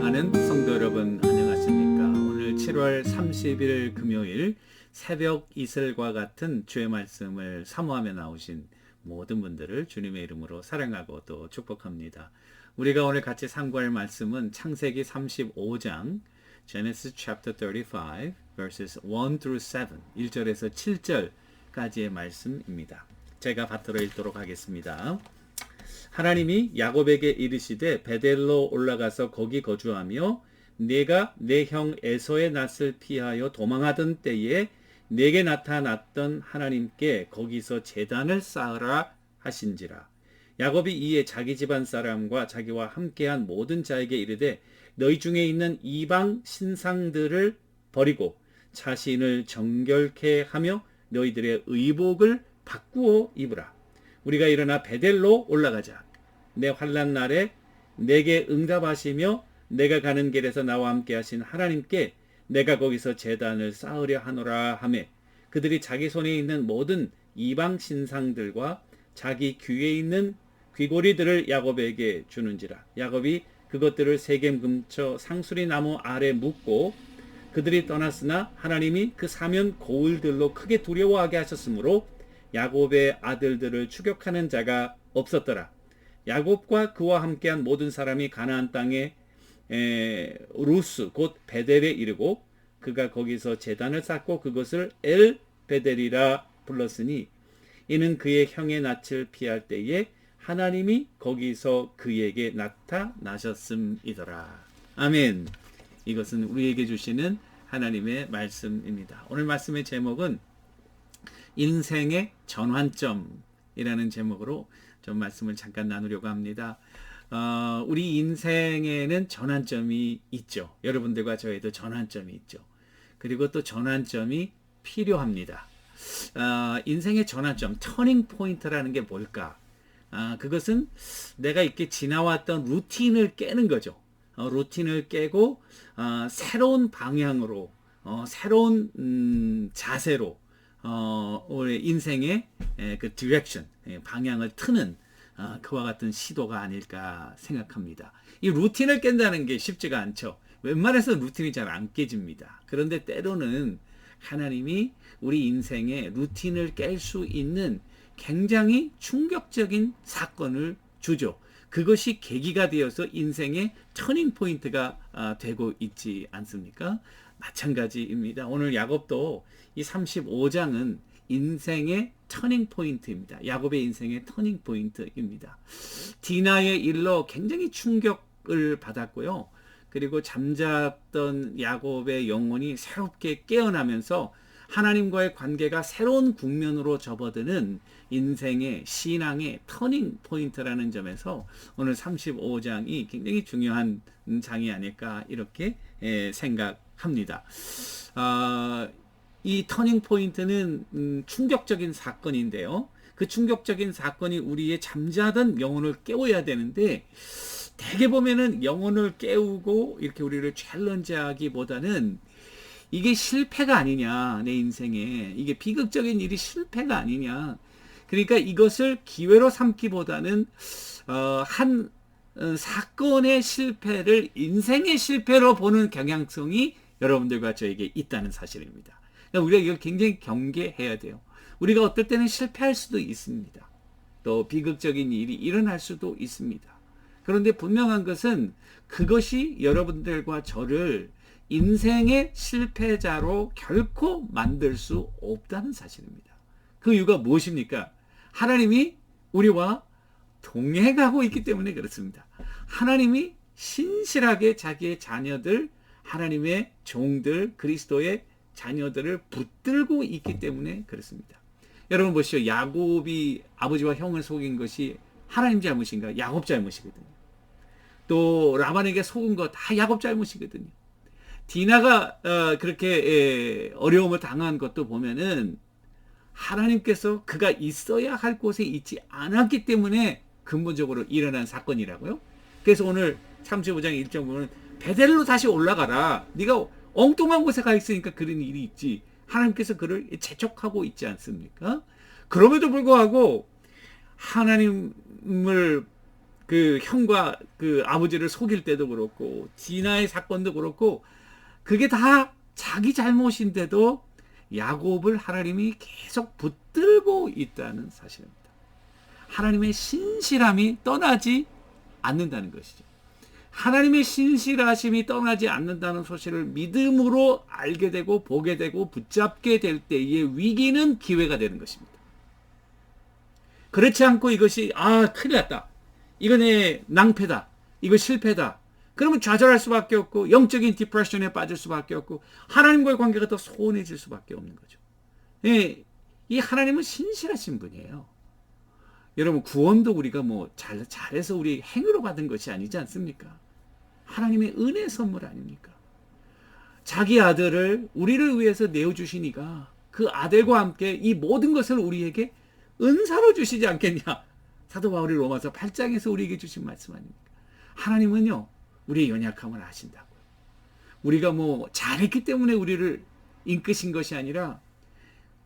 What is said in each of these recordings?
사랑하는 성도 여러분, 안녕하십니까? 오늘 7월 30일 금요일 새벽 이슬과 같은 주의 말씀을 사모하며 나오신 모든 분들을 주님의 이름으로 사랑하고 또 축복합니다. 우리가 오늘 같이 상고할 말씀은 창세기 35장 Genesis chapter 35 verses 1 through 7 1절에서 7절까지의 말씀입니다. 제가 받들어 읽도록 하겠습니다. 하나님이 야곱에게 이르시되 베델로 올라가서 거기 거주하며 네가 내 형 에서의 낯을 피하여 도망하던 때에 내게 나타났던 하나님께 거기서 제단을 쌓으라 하신지라. 야곱이 이에 자기 집안 사람과 자기와 함께한 모든 자에게 이르되 너희 중에 있는 이방 신상들을 버리고 자신을 정결케 하며 너희들의 의복을 바꾸어 입으라. 우리가 일어나 베델로 올라가자. 내 환난 날에 내게 응답하시며 내가 가는 길에서 나와 함께 하신 하나님께 내가 거기서 제단을 쌓으려 하노라 하매 그들이 자기 손에 있는 모든 이방 신상들과 자기 귀에 있는 귀고리들을 야곱에게 주는지라. 야곱이 그것들을 세겜 근처 상수리 나무 아래 묻고 그들이 떠났으나 하나님이 그 사면 고을들로 크게 두려워하게 하셨으므로 야곱의 아들들을 추격하는 자가 없었더라. 야곱과 그와 함께한 모든 사람이 가나안 땅에 루스 곧 베델에 이르고 그가 거기서 제단을 쌓고 그것을 엘 베델이라 불렀으니 이는 그의 형의 낯을 피할 때에 하나님이 거기서 그에게 나타나셨음이더라. 아멘. 이것은 우리에게 주시는 하나님의 말씀입니다. 오늘 말씀의 제목은 인생의 전환점이라는 제목으로 좀 말씀을 잠깐 나누려고 합니다. 우리 인생에는 전환점이 있죠. 여러분들과 저에도 전환점이 있죠. 그리고 또 전환점이 필요합니다. 인생의 전환점, 터닝 포인트라는 게 뭘까? 그것은 내가 이렇게 지나왔던 루틴을 깨는 거죠. 루틴을 깨고 새로운 방향으로, 새로운 자세로 우리 인생의 그 디렉션, 방향을 트는 그와 같은 시도가 아닐까 생각합니다. 이 루틴을 깬다는 게 쉽지가 않죠. 웬만해서 루틴이 잘 안 깨집니다. 그런데 때로는 하나님이 우리 인생에 루틴을 깰 수 있는 굉장히 충격적인 사건을 주죠. 그것이 계기가 되어서 인생의 터닝 포인트가 되고 있지 않습니까? 마찬가지입니다. 오늘 야곱도 이 35장은 인생의 터닝 포인트입니다. 야곱의 인생의 터닝 포인트입니다. 디나의 일로 굉장히 충격을 받았고요. 그리고 잠잤던 야곱의 영혼이 새롭게 깨어나면서 하나님과의 관계가 새로운 국면으로 접어드는 인생의 신앙의 터닝 포인트라는 점에서 오늘 35장이 굉장히 중요한 장이 아닐까 이렇게 생각합니다. 이 터닝 포인트는 충격적인 사건인데요. 그 충격적인 사건이 우리의 잠자던 영혼을 깨워야 되는데 대개 보면은 영혼을 깨우고 이렇게 우리를 챌린지하기보다는 이게 실패가 아니냐, 내 인생에 이게 비극적인 일이 실패가 아니냐. 그러니까 이것을 기회로 삼기보다는 한 사건의 실패를 인생의 실패로 보는 경향성이 여러분들과 저에게 있다는 사실입니다. 그러니까 우리가 이걸 굉장히 경계해야 돼요. 우리가 어떨 때는 실패할 수도 있습니다. 또 비극적인 일이 일어날 수도 있습니다. 그런데 분명한 것은 그것이 여러분들과 저를 인생의 실패자로 결코 만들 수 없다는 사실입니다. 그 이유가 무엇입니까? 하나님이 우리와 동행하고 있기 때문에 그렇습니다. 하나님이 신실하게 자기의 자녀들, 하나님의 종들, 그리스도의 자녀들을 붙들고 있기 때문에 그렇습니다. 여러분 보시죠. 야곱이 아버지와 형을 속인 것이 하나님 잘못인가? 야곱 잘못이거든요. 또 라반에게 속은 거 다 야곱 잘못이거든요. 디나가 그렇게 어려움을 당한 것도 보면은 하나님께서 그가 있어야 할 곳에 있지 않았기 때문에 근본적으로 일어난 사건이라고요. 그래서 오늘 35장 1절 보면 베델로 다시 올라가라. 네가 엉뚱한 곳에 가 있으니까 그런 일이 있지. 하나님께서 그를 재촉하고 있지 않습니까? 그럼에도 불구하고 하나님을 그 형과 그 아버지를 속일 때도 그렇고 디나의 사건도 그렇고 그게 다 자기 잘못인데도 야곱을 하나님이 계속 붙들고 있다는 사실입니다. 하나님의 신실함이 떠나지 않는다는 것이죠. 하나님의 신실하심이 떠나지 않는다는 사실을 믿음으로 알게 되고 보게 되고 붙잡게 될 때의 위기는 기회가 되는 것입니다. 그렇지 않고 이것이 큰일 났다. 이거 내 낭패다. 이거 실패다. 그러면 좌절할 수밖에 없고 영적인 디프레션에 빠질 수밖에 없고 하나님과의 관계가 더 소원해질 수밖에 없는 거죠. 예, 이 하나님은 신실하신 분이에요. 여러분 구원도 우리가 잘해서 우리 행위로 받은 것이 아니지 않습니까? 하나님의 은혜 선물 아닙니까? 자기 아들을 우리를 위해서 내어주시니까 그 아들과 함께 이 모든 것을 우리에게 은사로 주시지 않겠냐? 사도 바울이 로마서 8장에서 우리에게 주신 말씀 아닙니까? 하나님은요, 우리의 연약함을 아신다고요. 우리가 잘했기 때문에 우리를 인끄신 것이 아니라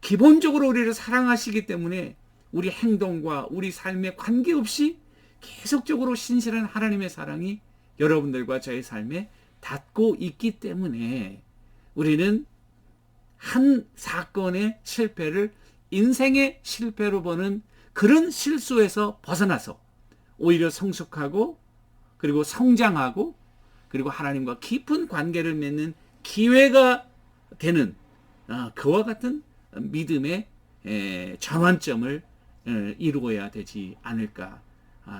기본적으로 우리를 사랑하시기 때문에 우리 행동과 우리 삶에 관계없이 계속적으로 신실한 하나님의 사랑이 여러분들과 저의 삶에 닿고 있기 때문에 우리는 한 사건의 실패를 인생의 실패로 보는 그런 실수에서 벗어나서 오히려 성숙하고 그리고 성장하고 그리고 하나님과 깊은 관계를 맺는 기회가 되는 그와 같은 믿음의 전환점을 이루어야 되지 않을까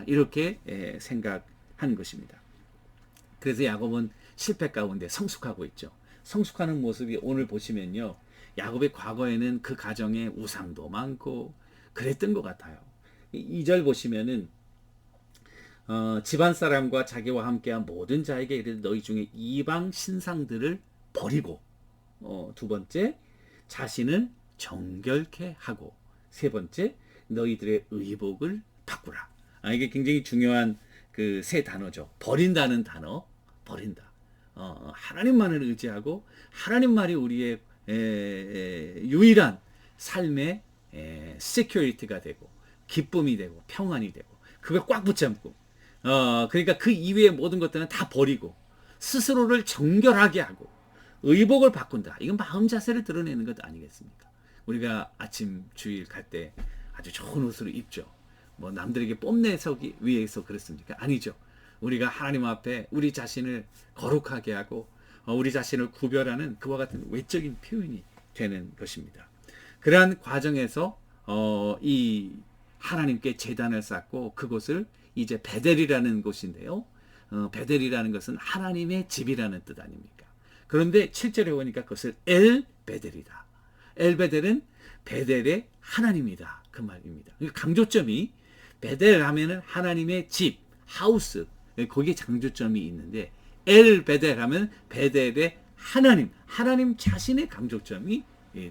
이렇게 생각하는 것입니다. 그래서 야곱은 실패 가운데 성숙하고 있죠. 성숙하는 모습이 오늘 보시면요. 야곱의 과거에는 그 가정에 우상도 많고 그랬던 것 같아요. 2절 보시면은 집안 사람과 자기와 함께한 모든 자에게 이르되 너희 중에 이방 신상들을 버리고 두 번째 자신을 정결케 하고 세 번째 너희들의 의복을 바꾸라. 이게 굉장히 중요한 그 세 단어죠. 버린다는 단어, 버린다. 하나님만을 의지하고 하나님만이 우리의 유일한 삶의 security가 되고 기쁨이 되고 평안이 되고 그걸 꽉 붙잡고 그러니까 그 이외의 모든 것들은 다 버리고 스스로를 정결하게 하고 의복을 바꾼다. 이건 마음 자세를 드러내는 것 아니겠습니까? 우리가 아침 주일 갈 때 아주 좋은 옷을 입죠. 남들에게 뽐내서기 위해서 그렇습니까? 아니죠. 우리가 하나님 앞에 우리 자신을 거룩하게 하고 우리 자신을 구별하는 그와 같은 외적인 표현이 되는 것입니다. 그러한 과정에서 이 하나님께 제단을 쌓고 그곳을 이제 베델이라는 곳인데요. 베델이라는 것은 하나님의 집이라는 뜻 아닙니까? 그런데 7절에 보니까 그것을 엘 베델이다. 엘 베델은 베델의 하나님이다. 그 말입니다. 강조점이 베델 하면은 하나님의 집, 하우스, 거기에 강조점이 있는데 엘 베델 하면 베델의 하나님 자신의 강조점이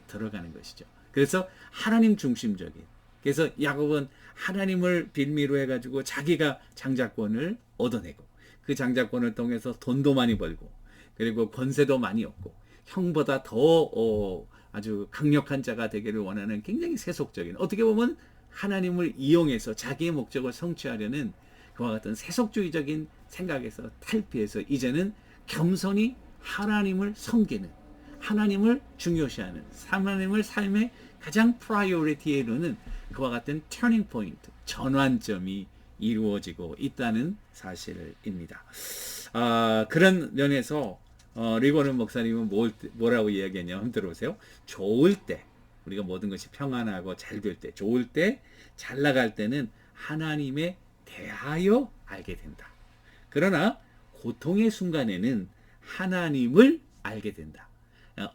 들어가는 것이죠. 그래서 하나님 중심적인. 그래서 야곱은 하나님을 빌미로 해가지고 자기가 장자권을 얻어내고 그 장자권을 통해서 돈도 많이 벌고 그리고 권세도 많이 얻고 형보다 더 아주 강력한 자가 되기를 원하는 굉장히 세속적인 어떻게 보면 하나님을 이용해서 자기의 목적을 성취하려는 그와 같은 세속주의적인 생각에서 탈피해서 이제는 겸손히 하나님을 섬기는 하나님을 중요시하는 하나님을 삶의 가장 프라이오리티에 놓는 그와 같은 터닝 포인트 전환점이 이루어지고 있다는 사실입니다. 그런 면에서 리버는 목사님은 뭐라고 이야기했냐 한번 들어보세요. 좋을 때 우리가 모든 것이 평안하고 잘 될 때 좋을 때 잘 나갈 때는 하나님에 대하여 알게 된다. 그러나 고통의 순간에는 하나님을 알게 된다.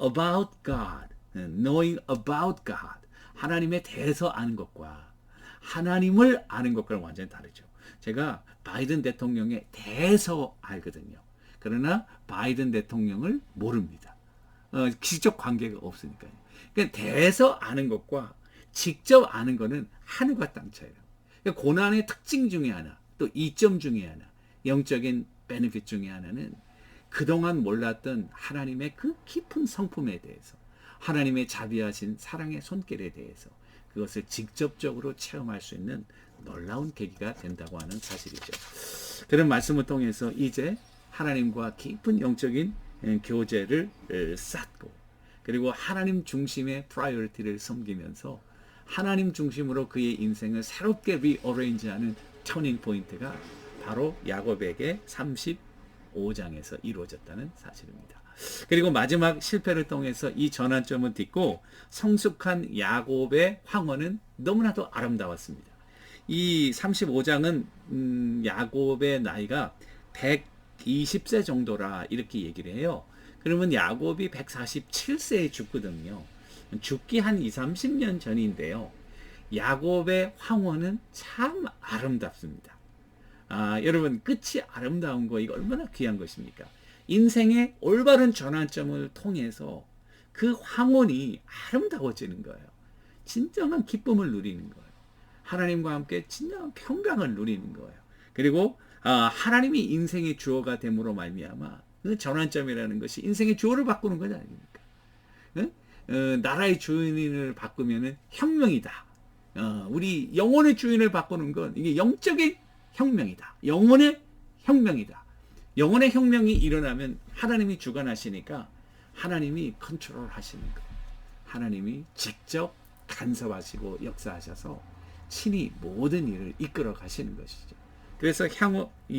About God, knowing about God. 하나님에 대해서 아는 것과 하나님을 아는 것과는 완전히 다르죠. 제가 바이든 대통령에 대해서 알거든요. 그러나 바이든 대통령을 모릅니다. 직접 관계가 없으니까요. 그러니까 대해서 아는 것과 직접 아는 것은 하늘과 땅 차이예요. 그러니까 고난의 특징 중에 하나, 또 이점 중에 하나, 영적인 베네핏 중에 하나는 그동안 몰랐던 하나님의 그 깊은 성품에 대해서 하나님의 자비하신 사랑의 손길에 대해서 그것을 직접적으로 체험할 수 있는 놀라운 계기가 된다고 하는 사실이죠. 그런 말씀을 통해서 이제 하나님과 깊은 영적인 교제를 쌓고, 그리고 하나님 중심의 프라이어리티를 섬기면서 하나님 중심으로 그의 인생을 새롭게 리어레인지하는 터닝 포인트가 바로 야곱에게 35장에서 이루어졌다는 사실입니다. 그리고 마지막 실패를 통해서 이 전환점을 딛고 성숙한 야곱의 황혼은 너무나도 아름다웠습니다. 이 35장은 야곱의 나이가 120세 정도라 이렇게 얘기를 해요. 그러면 야곱이 147세에 죽거든요. 죽기 한 20, 30년 전인데요. 야곱의 황혼은 참 아름답습니다. 여러분, 끝이 아름다운 거, 이거 얼마나 귀한 것입니까? 인생의 올바른 전환점을 통해서 그 황혼이 아름다워지는 거예요. 진정한 기쁨을 누리는 거예요. 하나님과 함께 진정한 평강을 누리는 거예요. 그리고 하나님이 인생의 주어가 됨으로 말미암아 그 전환점이라는 것이 인생의 주어를 바꾸는 것 아닙니까? 나라의 주인을 바꾸면은 혁명이다. 우리 영혼의 주인을 바꾸는 건 이게 영적인 혁명이다. 영혼의 혁명이다. 영혼의 혁명이 일어나면 하나님이 주관하시니까 하나님이 컨트롤 하시는 거예요. 하나님이 직접 간섭하시고 역사하셔서 친히 모든 일을 이끌어 가시는 것이죠. 그래서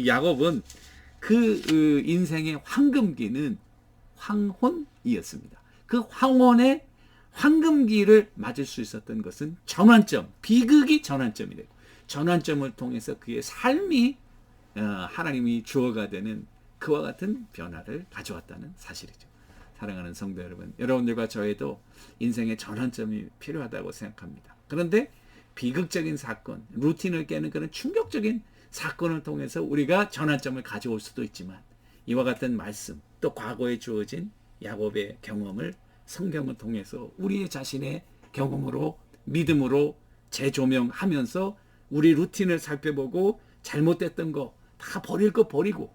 야곱은 그 인생의 황금기는 황혼이었습니다. 그 황혼의 황금기를 맞을 수 있었던 것은 전환점, 비극이 전환점이 되고, 전환점을 통해서 그의 삶이 하나님이 주어가 되는 그와 같은 변화를 가져왔다는 사실이죠. 사랑하는 성도 여러분, 여러분들과 저에도 인생의 전환점이 필요하다고 생각합니다. 그런데 비극적인 사건, 루틴을 깨는 그런 충격적인 사건을 통해서 우리가 전환점을 가져올 수도 있지만, 이와 같은 말씀, 또 과거에 주어진 야곱의 경험을 성경을 통해서 우리의 자신의 경험으로, 믿음으로 재조명하면서 우리 루틴을 살펴보고 잘못됐던 거 다 버릴 거 버리고,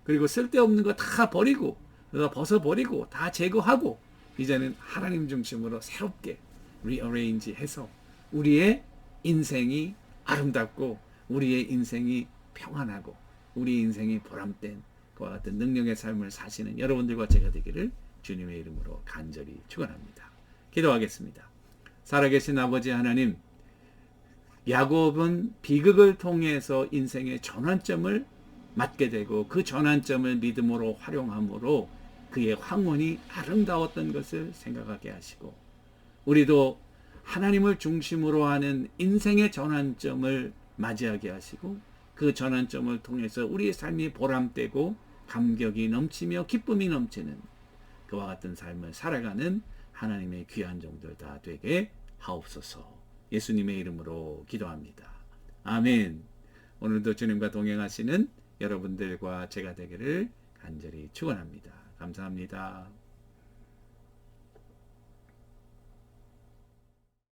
그리고 쓸데없는 거 다 버리고, 벗어버리고, 다 제거하고, 이제는 하나님 중심으로 새롭게 리어레인지 해서 우리의 인생이 아름답고, 우리의 인생이 평안하고, 우리 인생이 보람된 그와 같은 능력의 삶을 사시는 여러분들과 제가 되기를 주님의 이름으로 간절히 축원합니다. 기도하겠습니다. 살아계신 아버지 하나님, 야곱은 비극을 통해서 인생의 전환점을 맞게 되고, 그 전환점을 믿음으로 활용함으로 그의 황혼이 아름다웠던 것을 생각하게 하시고, 우리도 하나님을 중심으로 하는 인생의 전환점을 맞이하게 하시고, 그 전환점을 통해서 우리의 삶이 보람되고 감격이 넘치며 기쁨이 넘치는 그와 같은 삶을 살아가는 하나님의 귀한 종들 다 되게 하옵소서. 예수님의 이름으로 기도합니다. 아멘. 오늘도 주님과 동행하시는 여러분들과 제가 되기를 간절히 축원합니다. 감사합니다.